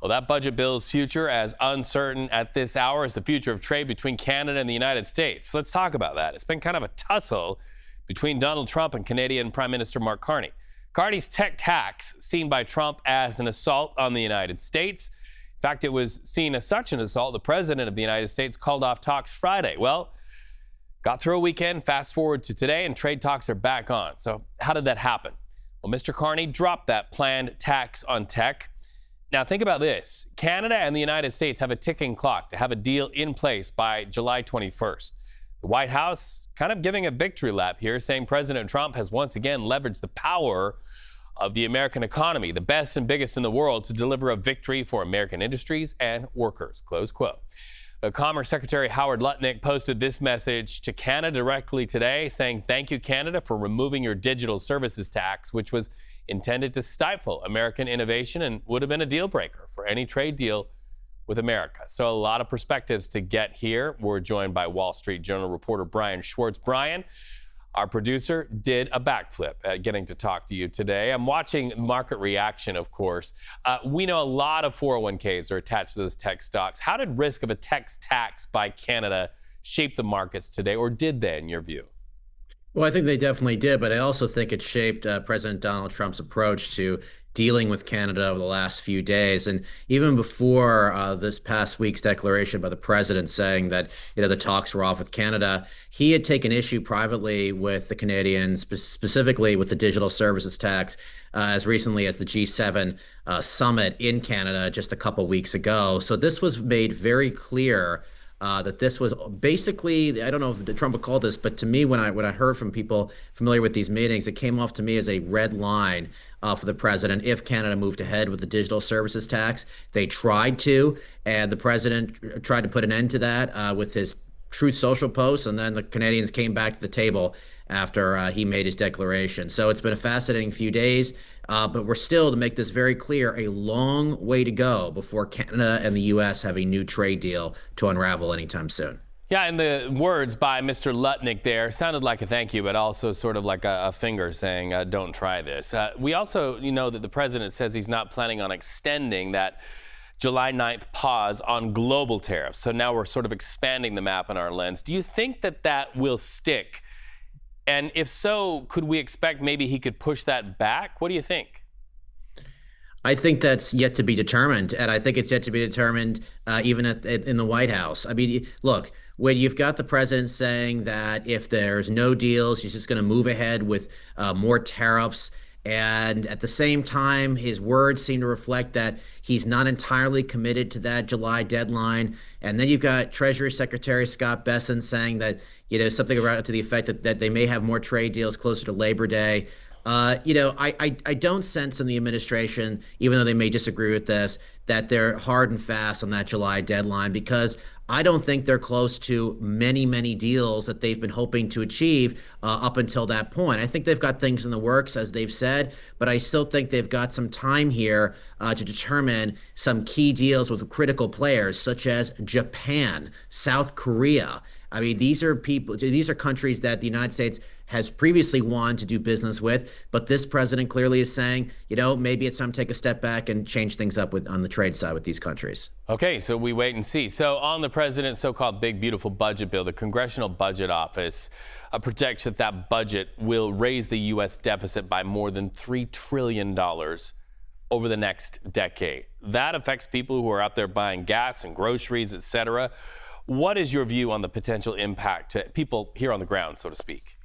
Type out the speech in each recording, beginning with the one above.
Well, that budget bill's future as uncertain at this hour as the future of trade between Canada and the United States. Let's talk about that. It's been kind of a tussle between Donald Trump and Canadian Prime Minister Mark Carney. Carney's tech tax seen by Trump as an assault on the United States. In fact, it was seen as such an assault. The president of the United States called off talks Friday. Well, got through a weekend, fast forward to today, and trade talks are back on. So how did that happen? Well, Mr. Carney dropped that planned tax on tech. Now, think about this. Canada and the United States have a ticking clock to have a deal in place by July 21st. The White House kind of giving a victory lap here, saying President Trump has once again leveraged the power of the American economy, the best and biggest in the world, to deliver a victory for American industries and workers, close quote. Commerce Secretary Howard Lutnick posted this message to Canada directly today, saying, "Thank you, Canada, for removing your digital services tax, which was intended to stifle American innovation and would have been a deal breaker for any trade deal with America." So a lot of perspectives to get here. We're joined by Wall Street Journal reporter Brian Schwartz. Brian, our producer, did a backflip at getting to talk to you today. I'm watching market reaction, of course. We know a lot of 401ks are attached to those tech stocks. How did risk of a tech tax by Canada shape the markets today, or did they, in your view? Well, I think they definitely did, but I also think it shaped President Donald Trump's approach to dealing with Canada over the last few days. And even before this past week's declaration by the president saying that, the talks were off with Canada, he had taken issue privately with the Canadians, specifically with the digital services tax, as recently as the G7 summit in Canada just a couple weeks ago. So this was made very clear that this was basically, I don't know if Trump would call this, but to me, when I heard from people familiar with these meetings, it came off to me as a red line for the president if Canada moved ahead with the digital services tax. They tried to, and the president tried to put an end to that with his Truth Social posts, and then the Canadians came back to the table after he made his declaration. So it's been a fascinating few days, but we're still, to make this very clear, a long way to go before Canada and the U.S. have a new trade deal to unravel anytime soon. Yeah, and the words by Mr. Lutnick there sounded like a thank you, but also sort of like a finger saying, don't try this. We also, know that the president says he's not planning on extending that July 9th pause on global tariffs. So now we're sort of expanding the map in our lens. Do you think that that will stick? And if so, could we expect maybe he could push that back? What do you think? I think that's yet to be determined, and I think it's yet to be determined even in the White House. I mean, look, when you've got the president saying that if there's no deals, he's just going to move ahead with more tariffs, and at the same time, his words seem to reflect that he's not entirely committed to that July deadline. And then you've got Treasury Secretary Scott Bessent saying that, something around to the effect that they may have more trade deals closer to Labor Day. I don't sense in the administration, even though they may disagree with this, that they're hard and fast on that July deadline, because I don't think they're close to many, many deals that they've been hoping to achieve up until that point. I think they've got things in the works, as they've said, but I still think they've got some time here to determine some key deals with critical players such as Japan, South Korea. I mean, these are countries that the United States has previously wanted to do business with, but this president clearly is saying, maybe it's time to take a step back and change things up on the trade side with these countries. Okay, so we wait and see. So on the president's so-called big, beautiful budget bill, the Congressional Budget Office projects that budget will raise the U.S. deficit by more than $3 trillion over the next decade. That affects people who are out there buying gas and groceries, et cetera. What is your view on the potential impact to people here on the ground, so to speak?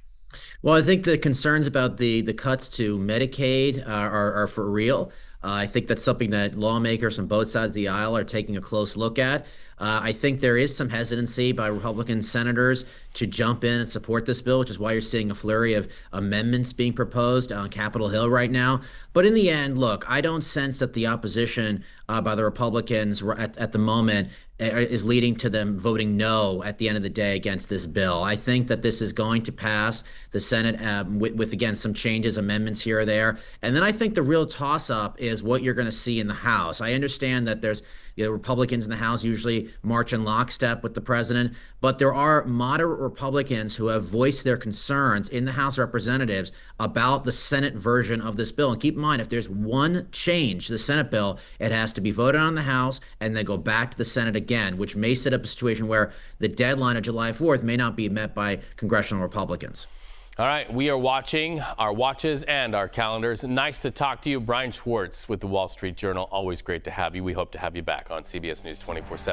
Well, I think the concerns about the cuts to Medicaid are for real. I think that's something that lawmakers on both sides of the aisle are taking a close look at. I think there is some hesitancy by Republican senators to jump in and support this bill, which is why you're seeing a flurry of amendments being proposed on Capitol Hill right now. But in the end, look, I don't sense that the opposition by the Republicans at the moment is leading to them voting no at the end of the day against this bill. I think that this is going to pass the Senate with again, some changes, amendments here or there. And then I think the real toss-up is what you're going to see in the House. I understand that there's Republicans in the House usually necessarily march in lockstep with the president, but there are moderate Republicans who have voiced their concerns in the House of Representatives about the Senate version of this bill. And keep in mind, if there's one change to the Senate bill, it has to be voted on in the House and then go back to the Senate again, which may set up a situation where the deadline of July 4th may not be met by congressional Republicans. All right, we are watching our watches and our calendars. Nice to talk to you. Brian Schwartz with the Wall Street Journal. Always great to have you. We hope to have you back on CBS News 24/7.